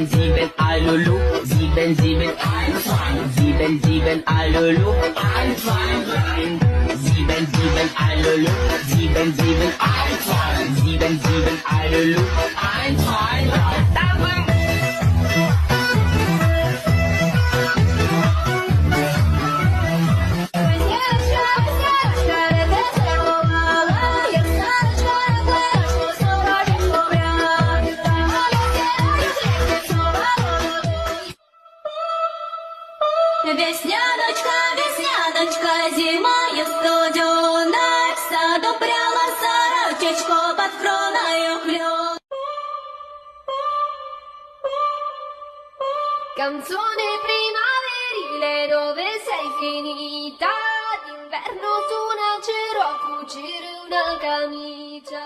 sieben, Alulu, 7, 7, Alulu, 1, 2, 3. 7, Alulu, 7, 7, Alulu, 1, 2, 3. Давай! Весняночка, весняночка, зимою студеная, в саду пряла сорочечку под кроною клен. Canzone primaverile, dove sei finita? D'inverno su un acero a cucire una camicia.